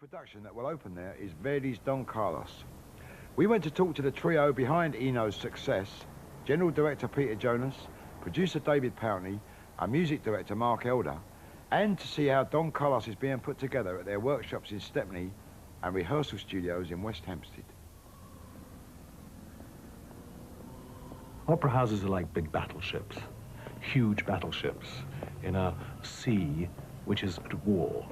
production that will open there is Verdi's Don Carlos. We went to talk to the trio behind ENO's success, General Director Peter Jonas, Producer David Pountney, and Music Director Mark Elder, and to see how Don Carlos is being put together at their workshops in Stepney and rehearsal studios in West Hampstead. Opera houses are like big battleships, huge battleships in a sea which is at war.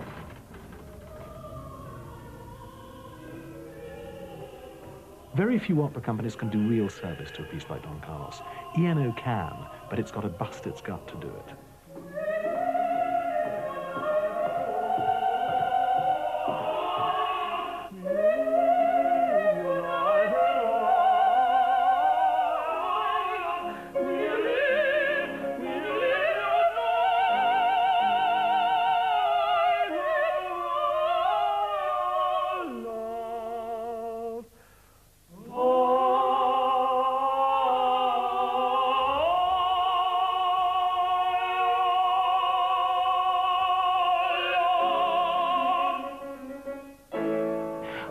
Very few opera companies can do real service to a piece like Don Carlos. ENO can, but it's got to bust its gut to do it.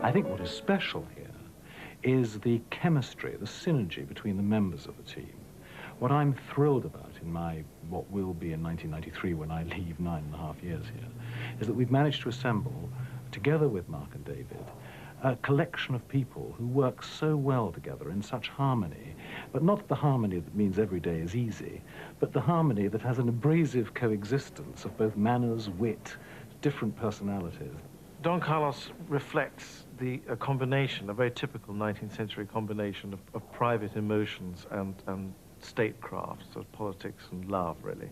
I think what is special here is the chemistry, the synergy between the members of the team. What I'm thrilled about in my, what will be in 1993 when I leave 9.5 years here, is that we've managed to assemble, together with Mark and David, a collection of people who work so well together in such harmony, but not the harmony that means every day is easy, but the harmony that has an abrasive coexistence of both manners, wit, different personalities. Don Carlos reflects a combination, a very typical 19th century combination of private emotions and statecraft, sort of politics and love, really.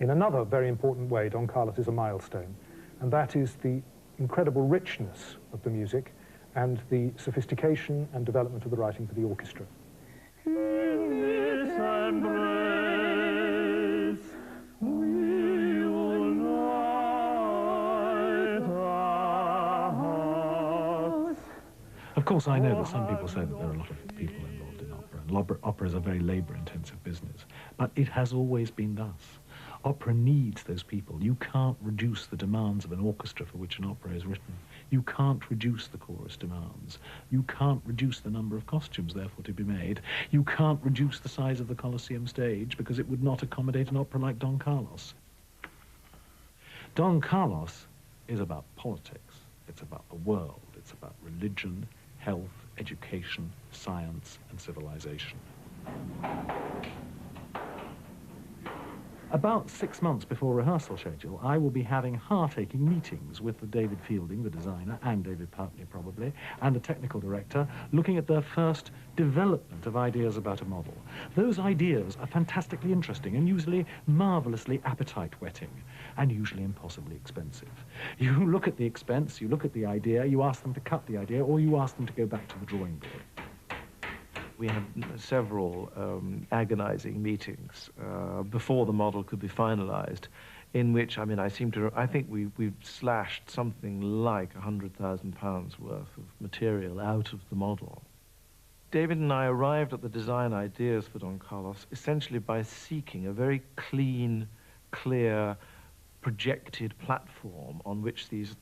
In another very important way, Don Carlos is a milestone, and that is the incredible richness of the music and the sophistication and development of the writing for the orchestra. Of course, I know that some people say that there are a lot of people involved in opera, and opera is a very labor-intensive business, but it has always been thus. Opera needs those people. You can't reduce the demands of an orchestra for which an opera is written. You can't reduce the chorus demands. You can't reduce the number of costumes, therefore, to be made. You can't reduce the size of the Colosseum stage because it would not accommodate an opera like Don Carlos. Don Carlos is about politics. It's about the world. It's about religion, health, education, science, and civilization. About 6 months before rehearsal schedule, I will be having heart-aching meetings with the David Fielding, the designer, and David Pountney probably, and the technical director, looking at their first development of ideas about a model. Those ideas are fantastically interesting and usually marvelously appetite-whetting, and usually impossibly expensive. You look at the expense, you look at the idea, you ask them to cut the idea, or you ask them to go back to the drawing board. We had several agonizing meetings before the model could be finalized, in which, I mean, I think we've slashed something like £100,000 worth of material out of the model. David and I arrived at the design ideas for Don Carlos essentially by seeking a very clean, clear, projected platform on which these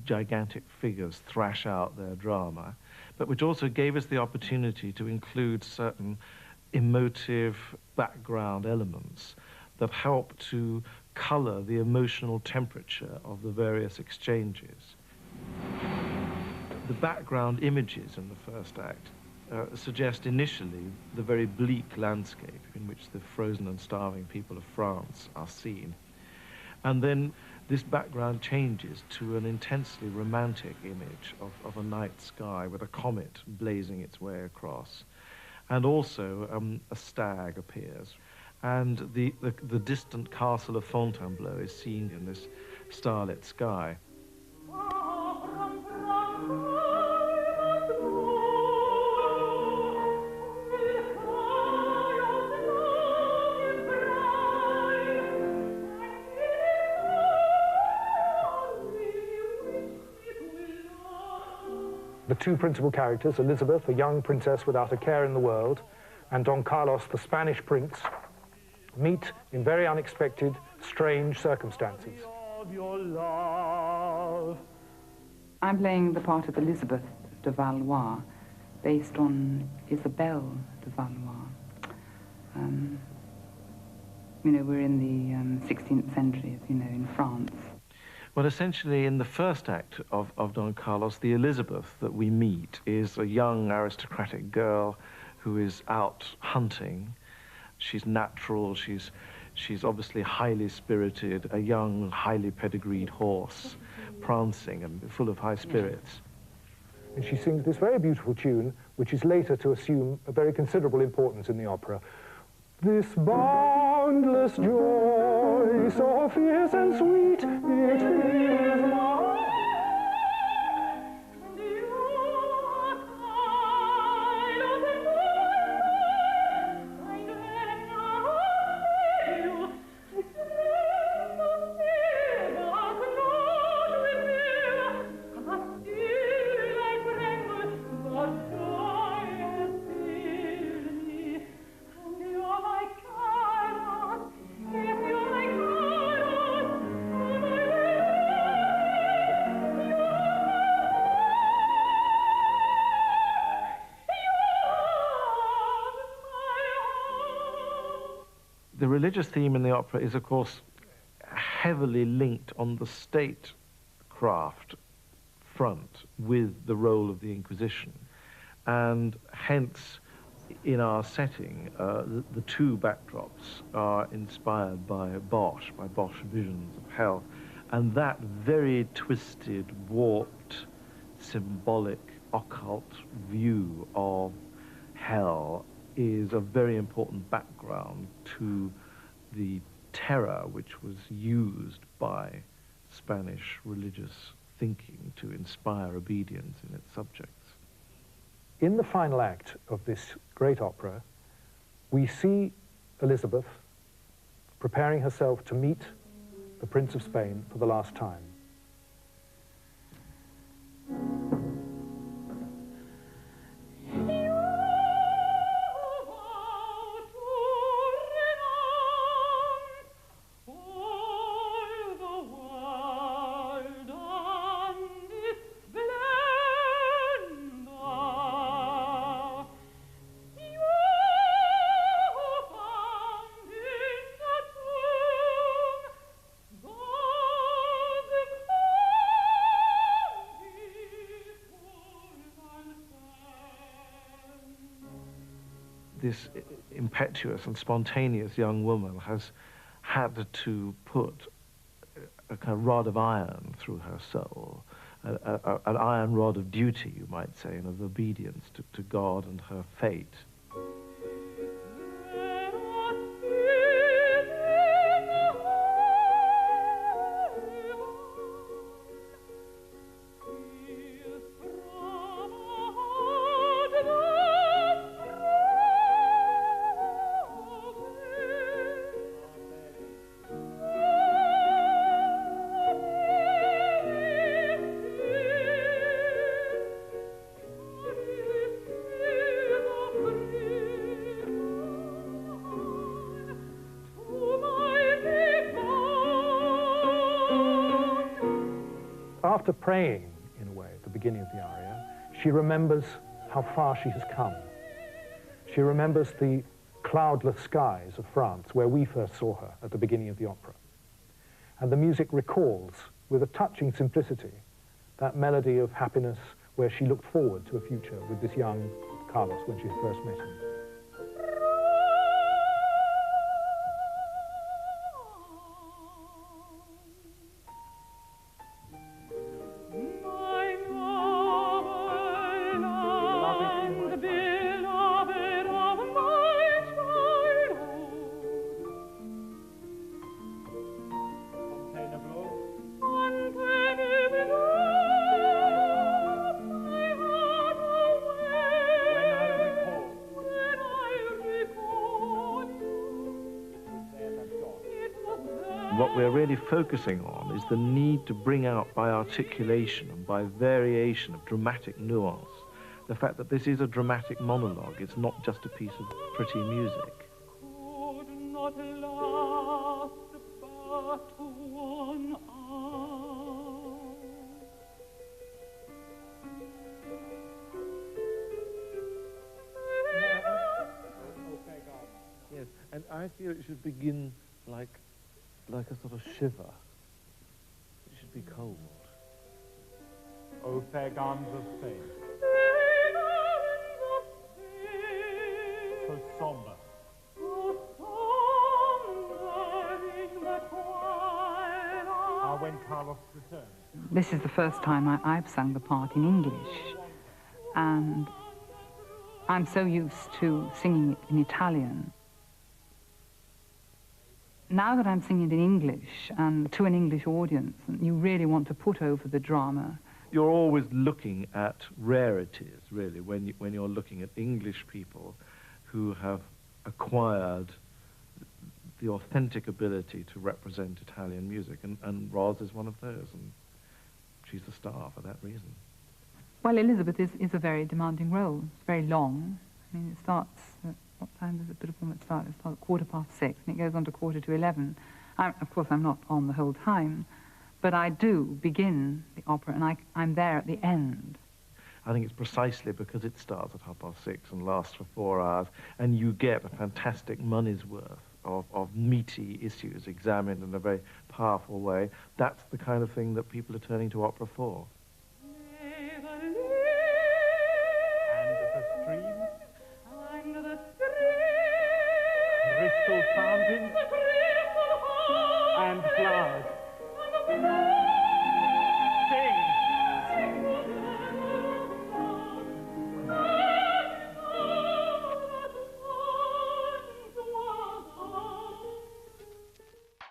gigantic figures thrash out their drama, but which also gave us the opportunity to include certain emotive background elements that help to color the emotional temperature of the various exchanges. The background images in the first act suggest initially the very bleak landscape in which the frozen and starving people of France are seen. And then this background changes to an intensely romantic image of a night sky with a comet blazing its way across. And also a stag appears. And the distant castle of Fontainebleau is seen in this starlit sky. The two principal characters, Elizabeth, a young princess without a care in the world, and Don Carlos, the Spanish prince, meet in very unexpected, strange circumstances. Of your love, I'm playing the part of Elizabeth de Valois, based on Isabelle de Valois. You know, we're in the 16th century, as you know, in France. Well, essentially, in the first act of Don Carlos, the Elizabeth that we meet is a young aristocratic girl who is out hunting. She's natural, she's obviously highly spirited, a young, highly pedigreed horse, prancing and full of high spirits. And she sings this very beautiful tune, which is later to assume a very considerable importance in the opera. This boundless joy, so fierce and sweet, it is mine. The religious theme in the opera is, of course, heavily linked on the statecraft front with the role of the Inquisition. And hence, in our setting, the two backdrops are inspired by Bosch visions of hell. And that very twisted, warped, symbolic, occult view of hell is a very important background to the terror which was used by Spanish religious thinking to inspire obedience in its subjects. In the final act of this great opera, we see Elizabeth preparing herself to meet the Prince of Spain for the last time. This impetuous and spontaneous young woman has had to put a kind of rod of iron through her soul, an iron rod of duty, you might say, and of obedience to God and her fate. After praying, in a way, at the beginning of the aria, she remembers how far she has come. She remembers the cloudless skies of France, where we first saw her at the beginning of the opera. And the music recalls, with a touching simplicity, that melody of happiness where she looked forward to a future with this young Carlos when she first met him. What we're really focusing on is the need to bring out by articulation and by variation of dramatic nuance the fact that this is a dramatic monologue. It's not just a piece of pretty music. I feel it should begin like a sort of shiver. It should be cold. O fair gardens of Spain. So somber. When Carlos returned. This is the first time I've sung the part in English, and I'm so used to singing it in Italian. Now that I'm singing it in English and to an English audience, and you really want to put over the drama. You're always looking at rarities, really, when you're looking at English people who have acquired the authentic ability to represent Italian music, and Ros is one of those, and she's the star for that reason. Well, Elizabeth is a very demanding role. It's very long. I mean, it starts at, what time does the performance start? It starts at 6:15, and it goes on to 11:15. Of course, I'm not on the whole time, but I do begin the opera, and I'm there at the end. I think it's precisely because it starts at 6:30 and lasts for 4 hours, and you get a fantastic money's worth of meaty issues examined in a very powerful way. That's the kind of thing that people are turning to opera for. And the streams, crystal fountains, and flowers.